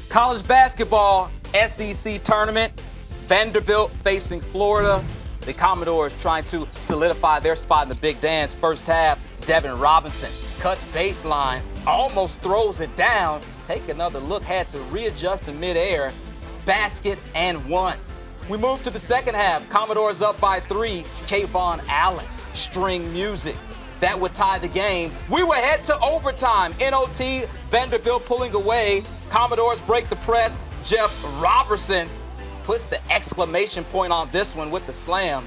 College basketball SEC tournament. Vanderbilt facing Florida. The Commodores trying to solidify their spot in the big dance. First half, Devin Robinson cuts baseline, almost throws it down. Take another look, had to readjust in midair. Basket and one. We move to the second half. Commodores up by 3. Kayvon Allen, string music. That would tie the game. We will head to overtime. NOT, Vanderbilt pulling away. Commodores break the press. Jeff Roberson puts the exclamation point on this one with the slam.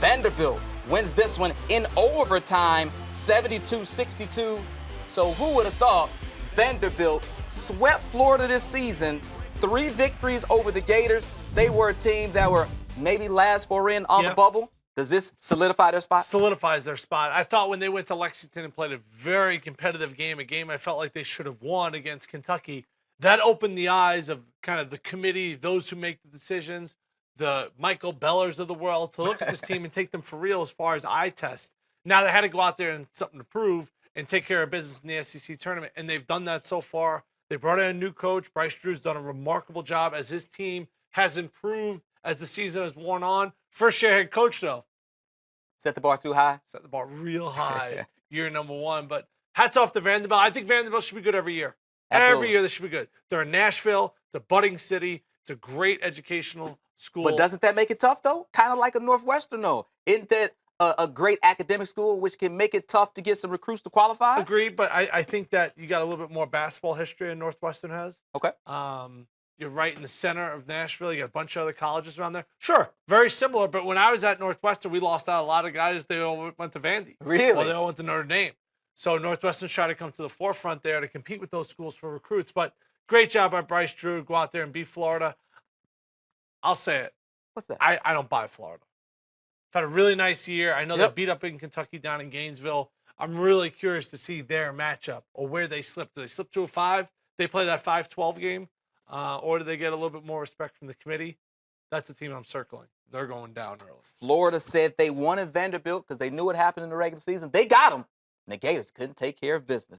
Vanderbilt wins this one in overtime, 72-62. So who would have thought Vanderbilt swept Florida this season? 3 victories over the Gators. They were a team that were maybe last 4 in on the bubble. Does this solidify their spot? Solidifies their spot. I thought when they went to Lexington and played a very competitive game, a game I felt like they should have won against Kentucky, that opened the eyes of kind of the committee, those who make the decisions, the Michael Bellers of the world, to look at this team and take them for real as far as eye test. Now they had to go out there and something to prove and take care of business in the SEC tournament, and they've done that so far. They brought in a new coach. Bryce Drew's done a remarkable job as his team has improved as the season has worn on. First year head coach, though. Set the bar too high? Set the bar real high. Year number 1. But hats off to Vanderbilt. I think Vanderbilt should be good every year. Absolutely. Every year they should be good. They're in Nashville. It's a budding city. It's a great educational school. But doesn't that make it tough, though? Kind of like a Northwestern, though. Isn't that a great academic school, which can make it tough to get some recruits to qualify? Agreed, but I think that you got a little bit more basketball history than Northwestern has. Okay. You're right in the center of Nashville. You got a bunch of other colleges around there. Sure, very similar, but when I was at Northwestern, we lost out a lot of guys. They all went to Vandy. Really? Well, they all went to Notre Dame. So Northwestern's trying to come to the forefront there to compete with those schools for recruits. But great job by Bryce Drew to go out there and beat Florida. I'll say it. What's that? I don't buy Florida. Had a really nice year. I know they beat up in Kentucky down in Gainesville. I'm really curious to see their matchup or where they slip. Do they slip to a 5? They play that 5-12 game? Or do they get a little bit more respect from the committee? That's the team I'm circling. They're going down early. Florida said they wanted Vanderbilt because they knew what happened in the regular season. They got them, and the Gators couldn't take care of business.